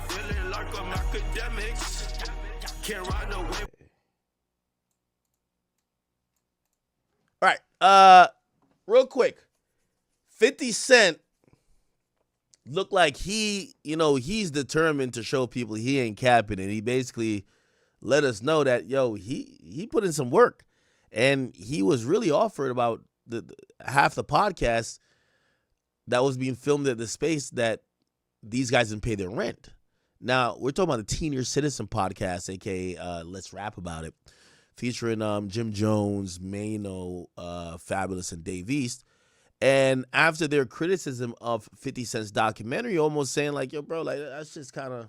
feeling like I'm academics. Can't ride away. All right. Real quick. 50 Cent looked like he's determined to show people he ain't capping, and he basically let us know that, he put in some work, and he was really offered about half the podcast that was being filmed at the space that these guys didn't pay their rent. Now, we're talking about the Senior Citizen podcast, a.k.a. Let's Rap About It, featuring Jim Jones, Maino, Fabulous, and Dave East. And after their criticism of 50 Cent's documentary, almost saying like, yo, bro, like that's just kind of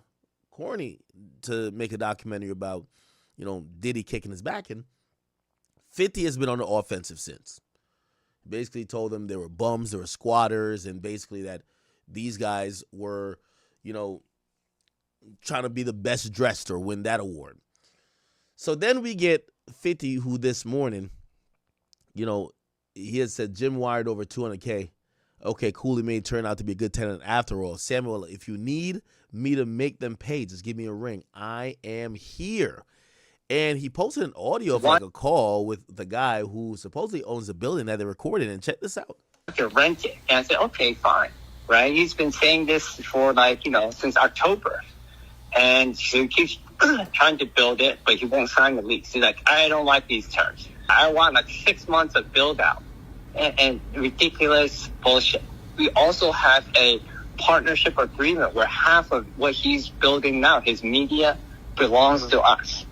corny to make a documentary about, Diddy kicking his back in. 50 has been on the offensive since. Basically told them they were bums, they were squatters, and basically that these guys were, trying to be the best dressed or win that award. So then we get 50, who this morning, he had said Jim wired over $200K. Okay, cool. He may turn out to be a good tenant after all. Samuel, if you need me to make them pay, just give me a ring. I am here. And he posted an audio of like a call with the guy who supposedly owns the building that they recorded. And check this out. To rent it. And I said, okay, fine. Right? He's been saying this for since October. And so he keeps trying to build it, but he won't sign the lease. He's like, I don't like these terms. I want 6 months of build out and ridiculous bullshit. We also have a partnership agreement where half of what he's building now, his media, belongs to us.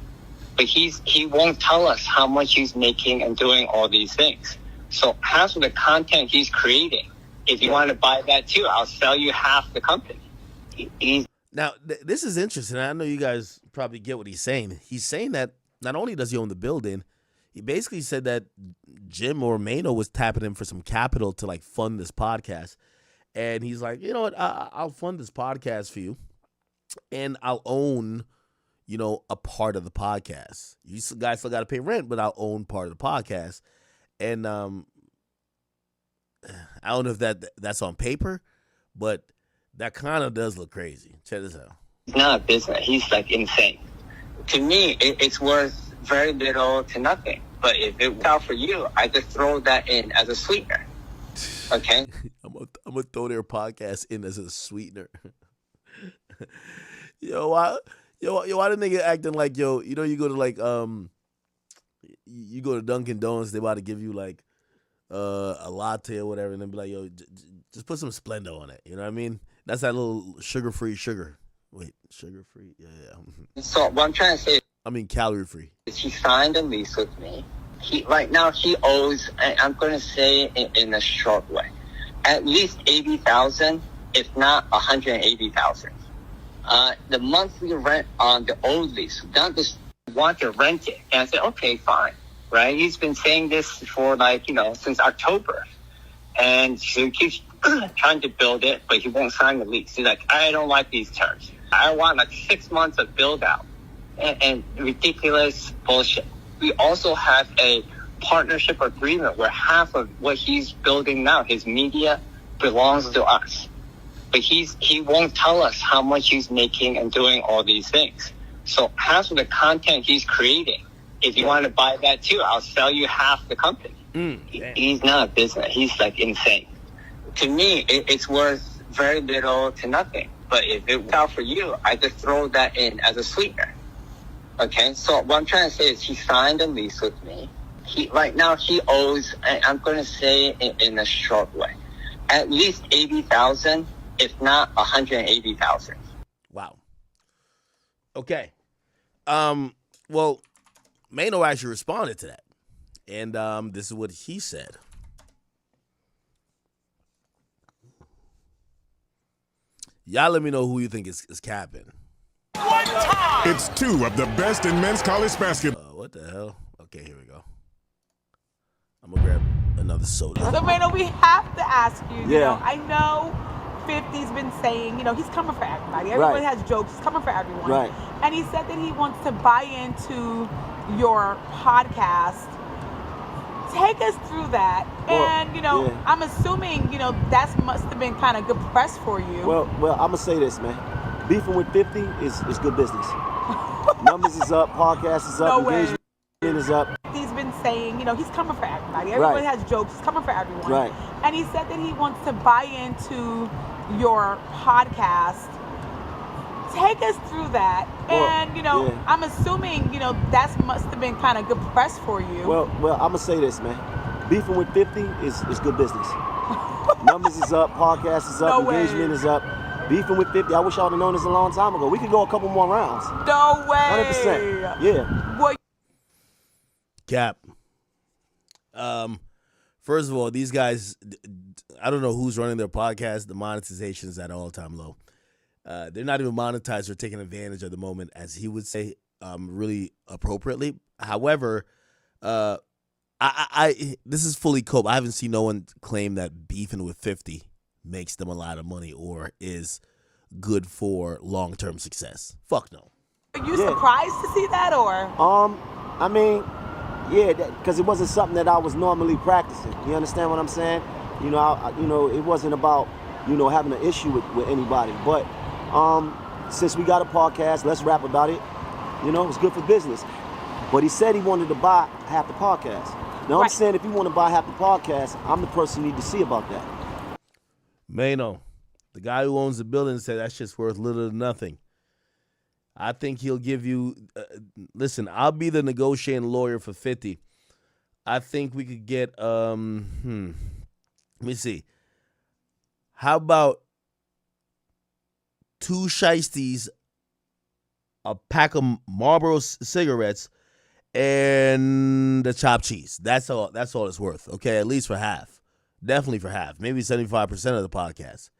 But he won't tell us how much he's making and doing all these things. So half of the content he's creating, if you want to buy that too, I'll sell you half the company. Now, this is interesting. I know you guys probably get what he's saying. He's saying that not only does he own the building, he basically said that Jim or Maino was tapping him for some capital to fund this podcast. And he's like, you know what, I'll fund this podcast for you. And I'll own, a part of the podcast. You guys still got to pay rent, but I'll own part of the podcast. And I don't know if that's on paper, but that kind of does look crazy. Check this out. It's not a business. He's insane. To me, it's worth very little to nothing. But if it works out for you, I just throw that in as a sweetener. Okay? I'm gonna throw their podcast in as a sweetener. Why the nigga acting like, you go to you go to Dunkin' Donuts, they about to give you a latte or whatever, and then be like, just put some Splenda on it. You know what I mean? That's that little sugar-free sugar. Wait, sugar-free? Yeah. So what I'm trying to say, calorie-free. He signed a lease with me. Right now he owes, I'm going to say in a short way, at least $80,000, if not $180,000. The monthly rent on the old lease, not just want to rent it. And I said, okay, fine. Right? He's been saying this for since October. And so he keeps trying to build it, but he won't sign the lease. He's like, I don't like these terms. I want 6 months of build out and ridiculous bullshit. We also have a partnership agreement where half of what he's building now, his media, belongs to us. But he won't tell us how much he's making and doing all these things. So half of the content he's creating, if you want to buy that too, I'll sell you half the company. He's not a business. He's insane. To me, it's worth very little to nothing. But if it works out for you, I just throw that in as a sweetener. Okay? So what I'm trying to say is he signed a lease with me. Right now he owes, I'm going to say in a short way, at least $80,000, if not $180,000. Wow. Okay. Well, Maino actually responded to that. And this is what he said. Y'all let me know who you think is capping. One time! It's two of the best in men's college basketball. What the hell? Okay, here we go. I'm going to grab another soda. So, Maino, we have to ask you, you know, I know 50's been saying, he's coming for everybody. Everyone has jokes. He's coming for everyone. Right. And he said that he wants to buy into your podcast. Take us through that. Well, I'm assuming, that must have been kind of good press for you. Well, I'm going to say this, man. beefing with 50 is good business. Numbers is up, podcast is up, engagement is up. He's been saying, he's coming for everybody. Everyone has jokes. He's coming for everyone. Right. And he said that he wants to buy into your podcast. Take us through that. I'm assuming, that must have been kind of good press for you. Well, I'm going to say this, man. Beefing with 50 is good business. Numbers is up, podcast is up, engagement is up. Beefing with 50, I wish I would have known this a long time ago. We could go a couple more rounds. No way. 100%. Yeah. Boy. Cap. First of all, these guys, I don't know who's running their podcast. The monetization is at an all-time low. They're not even monetized or taking advantage of the moment, as he would say, really appropriately. However, this is fully cope. I haven't seen no one claim that beefing with 50 makes them a lot of money or is good for long-term success. Fuck no. Are you surprised to see that, or? I mean, yeah, because it wasn't something that I was normally practicing. You understand what I'm saying? It wasn't about, having an issue with anybody. But since we got a podcast, let's rap about it. It's good for business. But he said he wanted to buy half the podcast. Now, I'm saying if you want to buy half the podcast, I'm the person you need to see about that. Maino, the guy who owns the building, said that shit's worth little to nothing. I think he'll give you, listen, I'll be the negotiating lawyer for 50. I think we could get, let me see. How about 2 shiesties, a pack of Marlboro cigarettes, and the chopped cheese. That's all it's worth, okay? At least for half. Definitely for half. Maybe 75% of the podcast.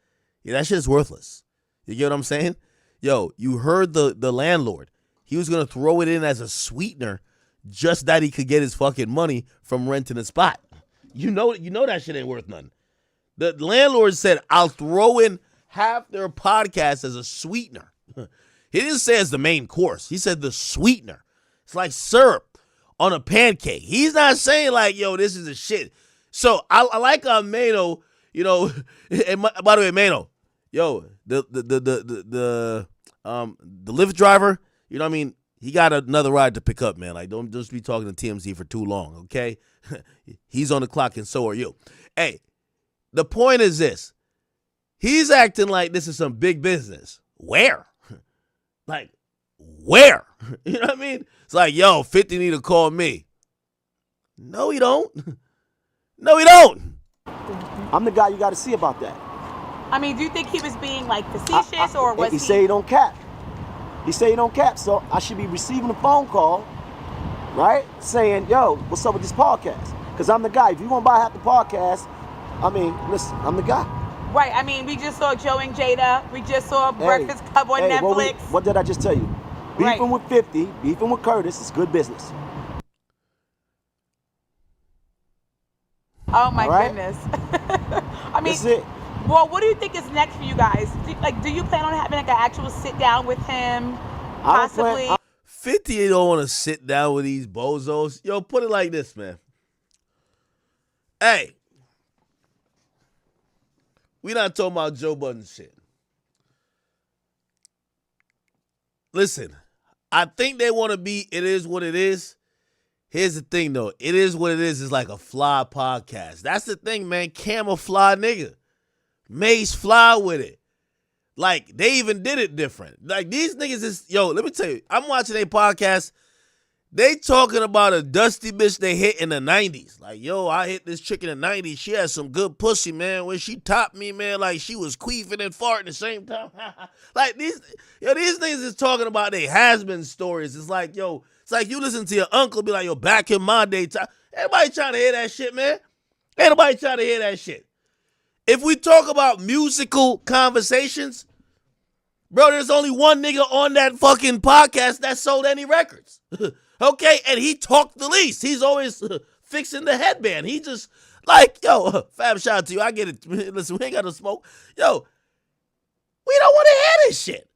Yeah, that shit's worthless. You get what I'm saying? Yo, you heard the landlord. He was going to throw it in as a sweetener just that he could get his fucking money from renting a spot. You know that shit ain't worth nothing. The landlord said, I'll throw in half their podcast as a sweetener. He didn't say as the main course. He said the sweetener. It's like syrup on a pancake. He's not saying like, yo, this is a shit. So I like Maino, and by the way, Maino, yo, the Lyft driver, you know what I mean? He got another ride to pick up, man. Like, don't just be talking to TMZ for too long, okay? He's on the clock and so are you. Hey, the point is this. He's acting like this is some big business. Where? Like, where? You know what I mean? It's like, yo, 50 need to call me. No, he don't. No, he don't. I'm the guy you got to see about that. I mean, do you think he was being like facetious or was he say he don't cap. He say he don't cap, so I should be receiving a phone call, right, saying, yo, what's up with this podcast? Because I'm the guy. If you want to buy half the podcast, I mean, listen, I'm the guy. Right. I mean, we just saw Joe and Jada. We just saw Breakfast Club on Netflix. What did I just tell you? Beefing with 50, beefing with Curtis is good business. Oh my goodness. I mean, that's it. Well, what do you think is next for you guys? Do you plan on having like an actual sit down with him? Possibly. 50 don't want to sit down with these bozos. Yo, put it like this, man. Hey, we not talking about Joe Budden shit. Listen, I think they want to be, it is what it is. Here's the thing, though. It is what it is. It's like a fly podcast. That's the thing, man. Camouflage nigga. Mace fly with it. Like, they even did it different. Like, these niggas is, yo, let me tell you. I'm watching a podcast. They talking about a dusty bitch they hit in the 90s. Like, yo, I hit this chick in the 90s. She had some good pussy, man. When she topped me, man, like she was queefing and farting at the same time. Like, these niggas is talking about they has-been stories. It's like, yo, it's like you listen to your uncle be like, yo, back in my day time. Everybody trying to hear that shit, man. Ain't nobody trying to hear that shit. If we talk about musical conversations, bro, there's only one nigga on that fucking podcast that sold any records. Okay? And he talked the least. He's always fixing the headband. He just, like, yo, fam, shout out to you. I get it. Listen, we ain't got no smoke. Yo, we don't want to hear this shit.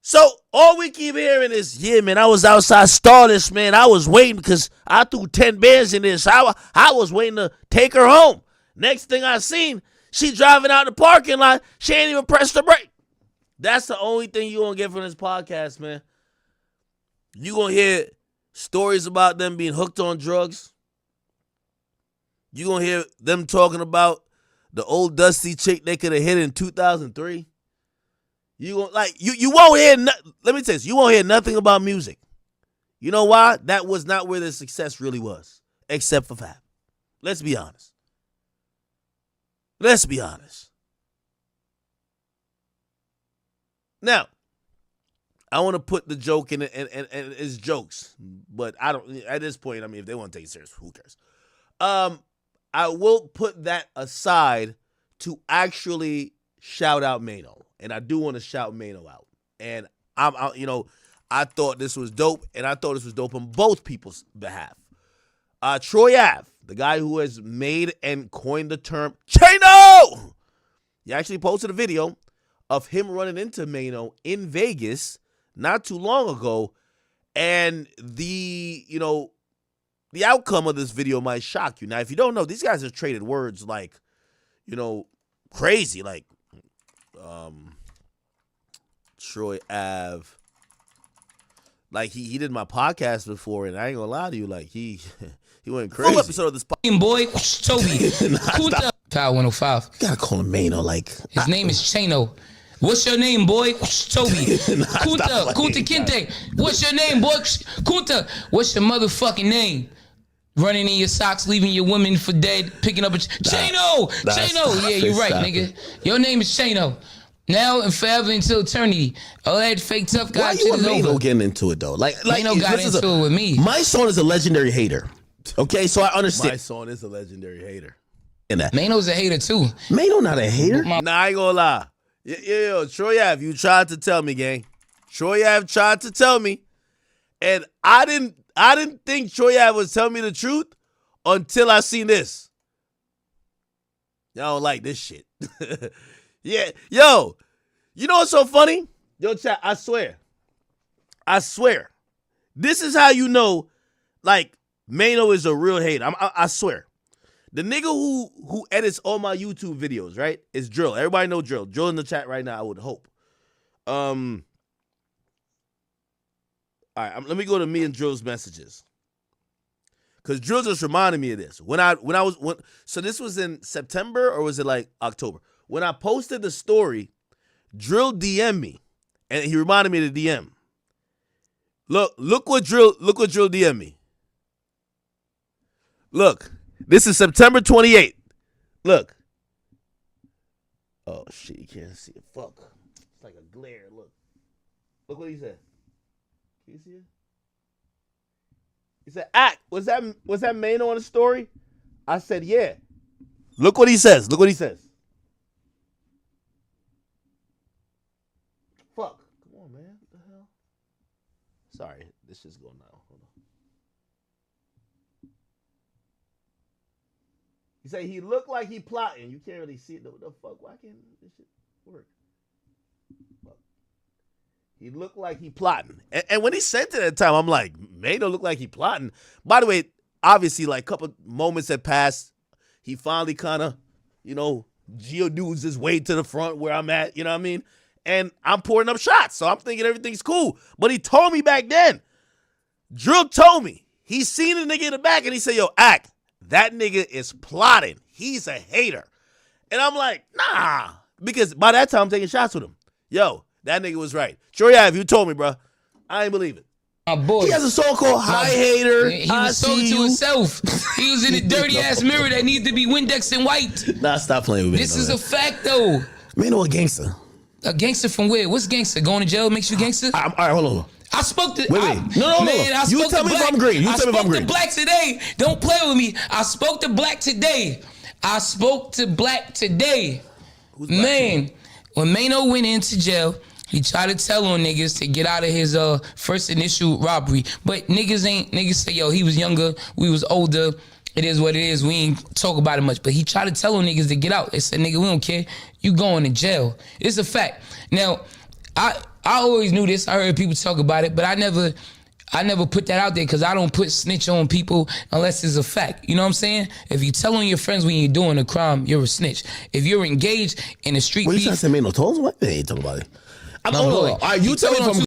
So all we keep hearing is, yeah, man, I was outside Starless, man. I was waiting because I threw 10 bands in this. I was waiting to take her home. Next thing I seen, she driving out the parking lot. She ain't even pressed the brake. That's the only thing you're going to get from this podcast, man. You're going to hear stories about them being hooked on drugs. You're going to hear them talking about the old dusty chick they could have hit in 2003. You won't hear let me tell you, you won't hear nothing about music. You know why? That was not where the success really was, except for Fab. Let's be honest. Let's be honest. Now, I want to put the joke in it, and it's jokes, but I don't. At this point, I mean, if they want to take it serious, who cares? I will put that aside to actually shout out Maino, and I do want to shout Maino out. And I thought this was dope, and I thought this was dope on both people's behalf. Troy Ave, the guy who has made and coined the term Chano, he actually posted a video of him running into Maino in Vegas not too long ago, and the outcome of this video might shock you. Now, if you don't know, these guys have traded words like, crazy, like Troy Ave. Like he did my podcast before, and I ain't gonna lie to you, like he went crazy. Full episode of this podcast. Boy, Toby. Power 105. You gotta call him Maino, like his name is Chano. What's your name, boy? Toby. Kunta Kinte. What's your name, boy? Kunta. What's your motherfucking name? Running in your socks, leaving your women for dead, picking up a Chano. Yeah, you're right, nigga. Your name is Chano. Now and forever until eternity. All that fake tough guy shit is over. Why you and Maino getting into it, though? Like Maino got into it with me. My son is a legendary hater. Okay, so I understand. My son is a legendary hater. Maino's a hater, too. Maino not a hater? Nah, I ain't gonna lie. Yo, Troy Ave, you tried to tell me, gang. Troy Ave tried to tell me. And I didn't think Troy Ave was telling me the truth until I seen this. Y'all don't like this shit. Yeah, yo, you know what's so funny? Yo, chat, I swear. This is how you know, like, Maino is a real hater. I swear. The nigga who edits all my YouTube videos, right, is Drill. Everybody know Drill. Drill in the chat right now, I would hope. All right, let me go to me and Drill's messages. Because Drill just reminded me of this. So this was in September, or was it like October? When I posted the story, Drill DM'd me, and he reminded me of the DM. Look what Drill DM'd me. Look, this is September 28th. Look. Oh shit, you can't see it. Fuck. It's like a glare. Look what he said. Can you see it? He said, was that Maino on the story? I said, yeah. Look what he says. Fuck. Come on, man. What the hell? Sorry, this shit's going now. Hold on. He said he looked like he plotting. You can't really see it. What the fuck? Why can't this shit work? Fuck. He looked like he plotting. And when he said it at the time, I'm like, Maino look like he plotting. By the way, obviously, like a couple moments had passed. He finally kind of, geodudes his way to the front where I'm at. You know what I mean? And I'm pouring up shots, so I'm thinking everything's cool. But he told me back then, Drill told me, he seen the nigga in the back, and he said, yo, Ak, that nigga is plotting. He's a hater. And I'm like, nah. Because by that time, I'm taking shots with him. Yo, that nigga was right. Troy Ave, you told me, bro. I ain't believe it. My boy. He has a song called High Hater. He was talking to himself. He was in a dirty-ass mirror that needs to be Windex and white. Nah, stop playing with me. This is a fact, though. Maino a gangster. A gangster from where? What's gangster? Going to jail makes you gangster? All right, hold on. I spoke to... Wait. No. You tell me if I'm green. I spoke to Black today. Don't play with me. I spoke to Black today. Who's Man, when Maino went into jail, he tried to tell on niggas to get out of his first initial robbery. But niggas say, yo, he was younger, we was older. It is what it is. We ain't talk about it much. But he tried to tell on niggas to get out. They said, nigga, we don't care. You going to jail. It's a fact. Now, I always knew this. I heard people talk about it, but I never put that out there because I don't put snitch on people unless it's a fact. You know what I'm saying? If you tell on your friends when you're doing a crime, you're a snitch. If you're engaged in a street beef... What are you trying to say, Maino told us? What? They ain't talking about it. I'm My hold boy. on. All right, you He tell me told if I'm him